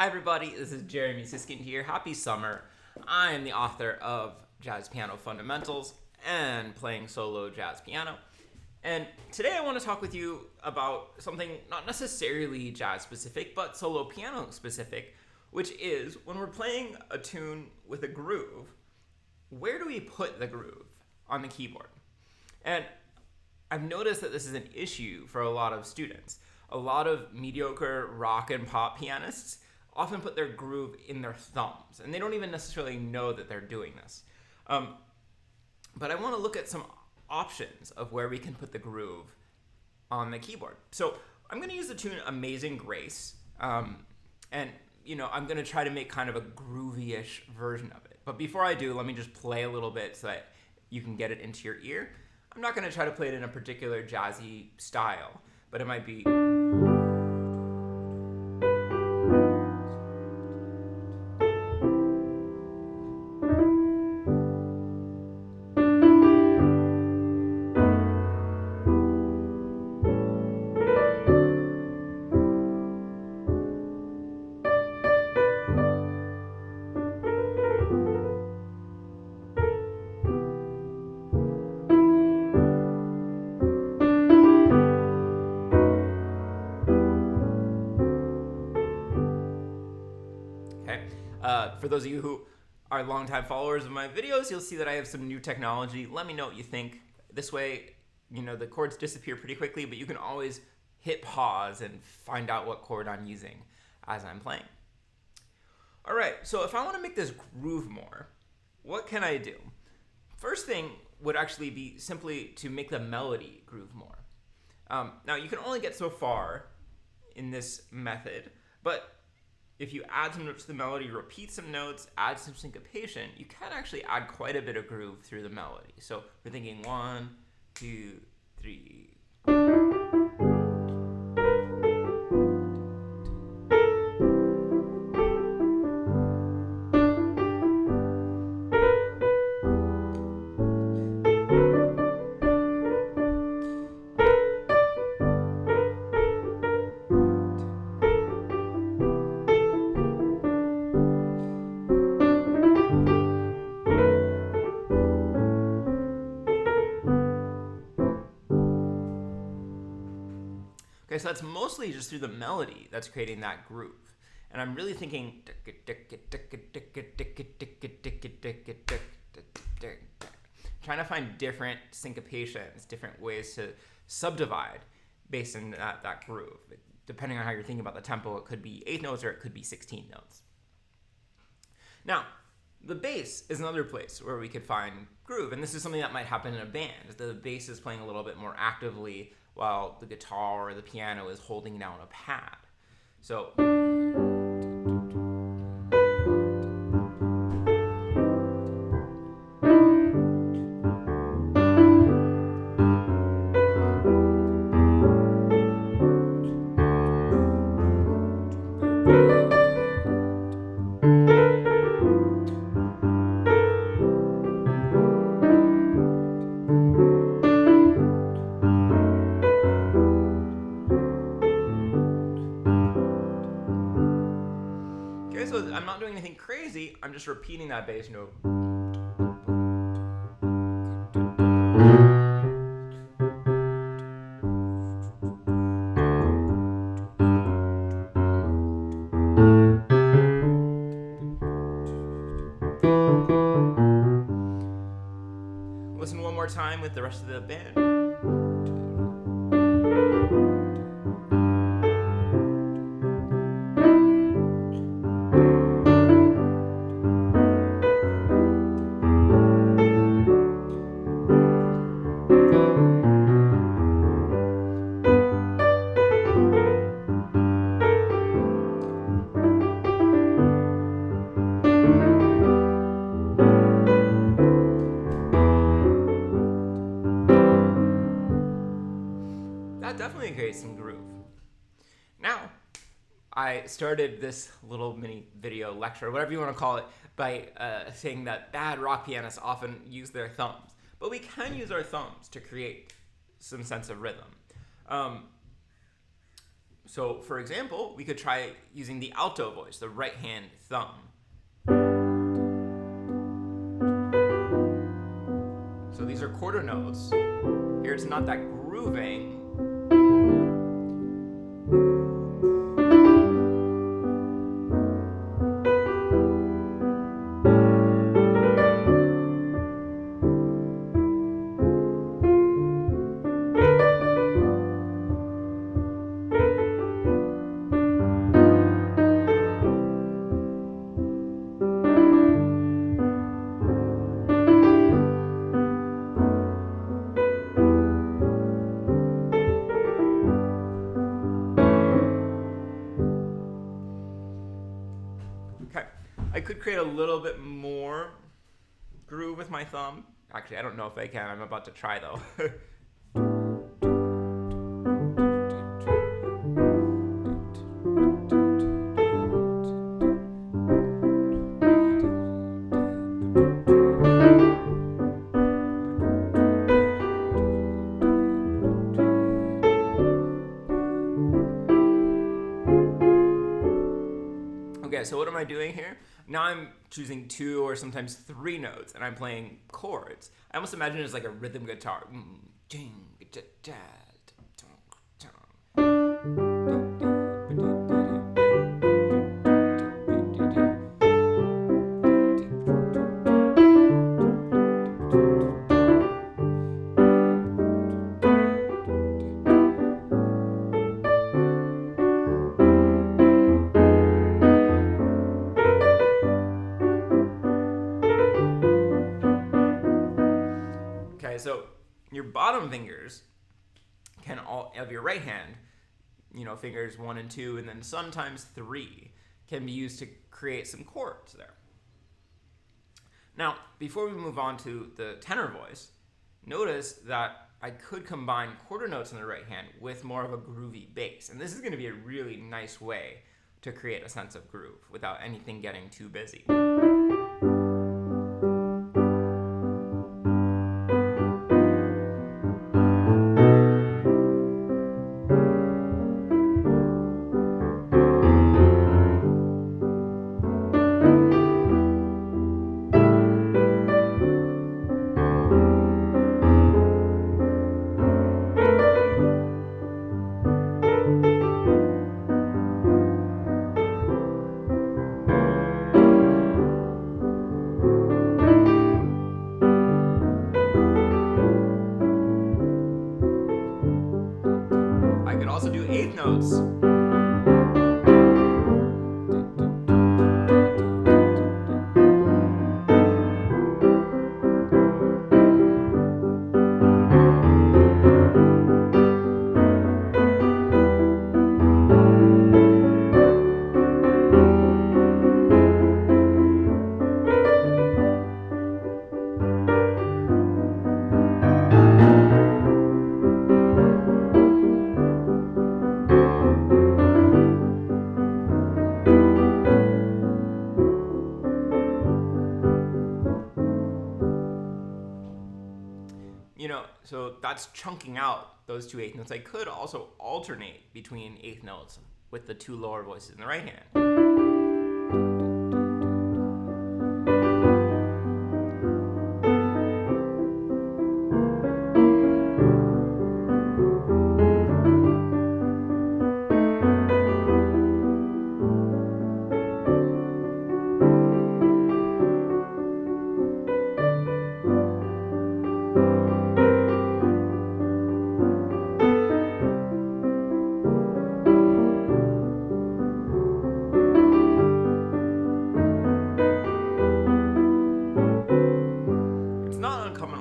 Hi everybody, this is Jeremy Siskind here. Happy summer. I am the author of Jazz Piano Fundamentals and playing solo jazz piano. And today I want to talk with you about something not necessarily jazz specific, but solo piano specific, which is when we're playing a tune with a groove, where do we put the groove on the keyboard? And I've noticed that this is an issue for a lot of students. A lot of mediocre rock and pop pianists often put their groove in their thumbs, and they don't even necessarily know that they're doing this. But I want to look at some options of where we can put the groove on the keyboard. So I'm going to use the tune Amazing Grace, and I'm going to try to make kind of a groovy-ish version of it. But before I do, let me just play a little bit so that you can get it into your ear. I'm not going to try to play it in a particular jazzy style, but it might be... For those of you who are longtime followers of my videos, you'll see that I have some new technology. Let me know what you think. This way, the chords disappear pretty quickly, but you can always hit pause and find out what chord I'm using as I'm playing. All right, so if I want to make this groove more, what can I do? First thing would actually be simply to make the melody groove more. Now, you can only get so far in this method, but if you add some notes to the melody, repeat some notes, add some syncopation, you can actually add quite a bit of groove through the melody. So we're thinking 1, 2, 3. Okay, so that's mostly just through the melody that's creating that groove. And I'm really thinking, trying to find different syncopations, different ways to subdivide based on that groove. Depending on how you're thinking about the tempo, it could be 8 notes or it could be 16 notes. Now, the bass is another place where we could find groove, and this is something that might happen in a band. The bass is playing a little bit more actively while the guitar or the piano is holding down a pad. So... So I'm not doing anything crazy, I'm just repeating that bass note. Listen one more time with the rest of the band. That definitely creates some groove. Now, I started this little mini video lecture, whatever you want to call it, by saying that bad rock pianists often use their thumbs. But we can use our thumbs to create some sense of rhythm. So, for example, we could try using the alto voice, the right hand thumb. So these are quarter notes. Here it's not that grooving. Okay, I could create a little bit more groove with my thumb. Actually, I don't know if I can. I'm about to try though. Okay, so what am I doing here? Now I'm choosing 2 or sometimes 3 notes, and I'm playing chords. I almost imagine it as like a rhythm guitar. Okay, so your bottom fingers can all of your right hand, fingers 1 and 2, and then sometimes 3 can be used to create some chords there. Now, before we move on to the tenor voice, notice that I could combine quarter notes in the right hand with more of a groovy bass. And this is going to be a really nice way to create a sense of groove without anything getting too busy. I could also do eighth notes. So that's chunking out those 2 eighth notes. I could also alternate between eighth notes with the 2 lower voices in the right hand.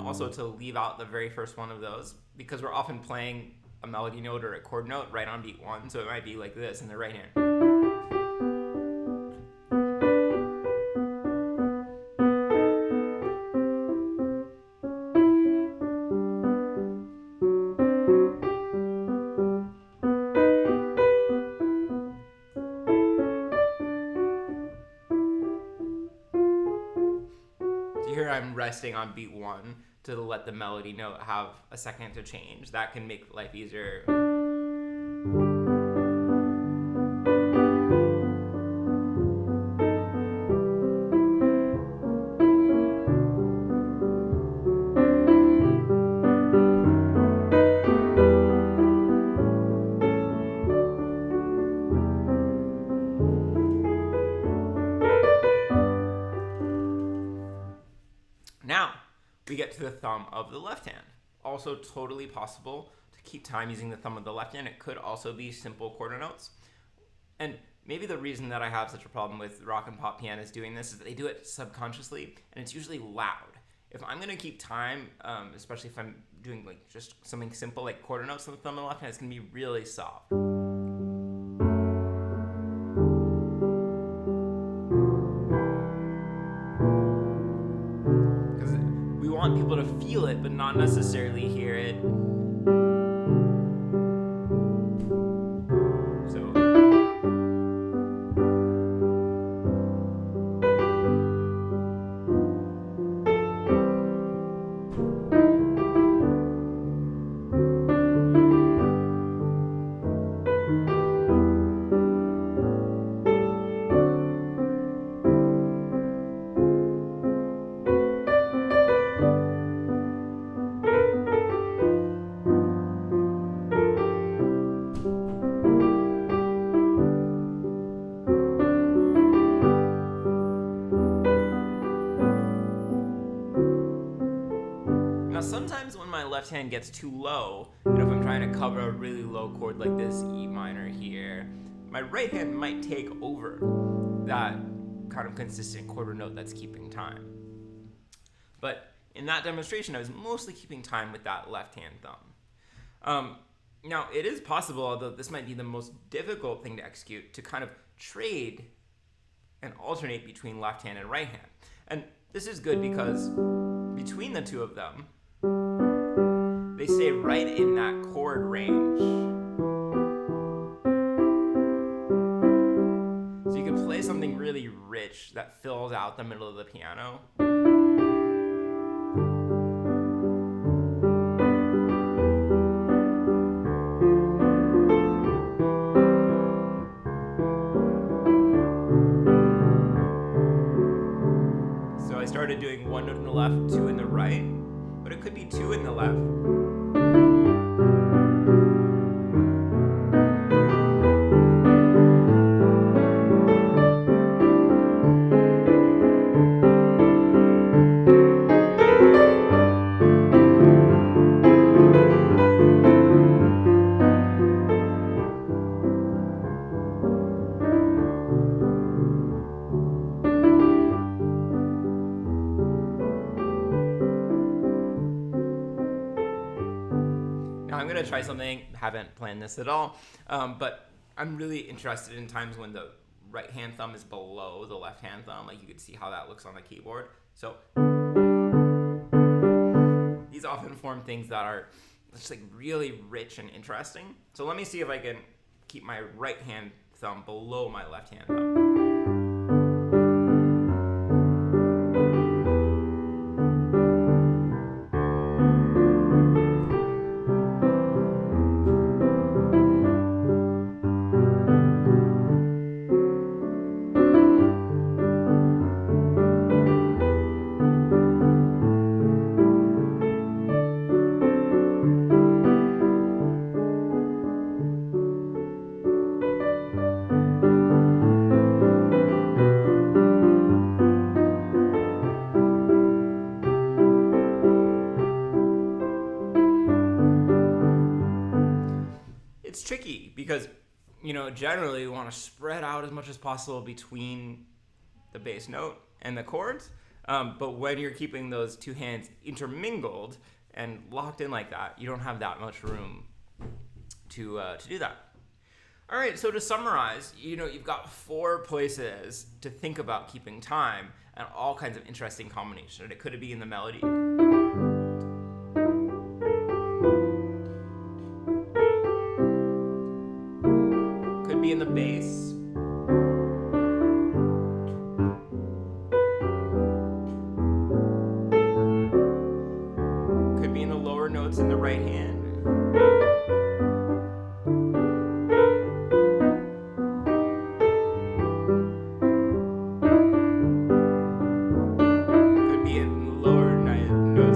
Also to leave out the very first one of those, because we're often playing a melody note or a chord note right on beat 1, so it might be like this in the right hand. So here I'm resting on beat 1 to let the melody note have a second to change. That can make life easier. we get to the thumb of the left hand. Also totally possible to keep time using the thumb of the left hand. It could also be simple quarter notes. And maybe the reason that I have such a problem with rock and pop pianists doing this is that they do it subconsciously, and it's usually loud. If I'm going to keep time, especially if I'm doing like just something simple like quarter notes on the thumb of the left hand, it's going to be really soft. Because we want people to feel it, but not necessarily hear it. Now sometimes when my left hand gets too low, if I'm trying to cover a really low chord like this E minor here, my right hand might take over that kind of consistent quarter note that's keeping time. But in that demonstration, I was mostly keeping time with that left hand thumb. Now it is possible, although this might be the most difficult thing to execute, to kind of trade and alternate between left hand and right hand. And this is good because between the two of them, they stay right in that chord range. So you can play something really rich that fills out the middle of the piano. So I started doing one note in the left, two in the right, but it could be two in the left. I'm going to try something, haven't planned this at all, but I'm really interested in times when the right hand thumb is below the left hand thumb. Like you can see how that looks on the keyboard. So these often form things that are just like really rich and interesting. So let me see if I can keep my right hand thumb below my left hand thumb. It's tricky because, generally we want to spread out as much as possible between the bass note and the chords. But when you're keeping those two hands intermingled and locked in like that, you don't have that much room to do that. All right, so to summarize, you've got 4 places to think about keeping time and all kinds of interesting combinations. It could be in the melody. Could be in the bass. Could be in the lower notes in the right hand. Could be in the lower notes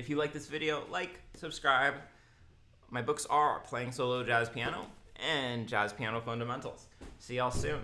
If you like this video, like, subscribe. My books are Playing Solo Jazz Piano and Jazz Piano Fundamentals. See y'all soon.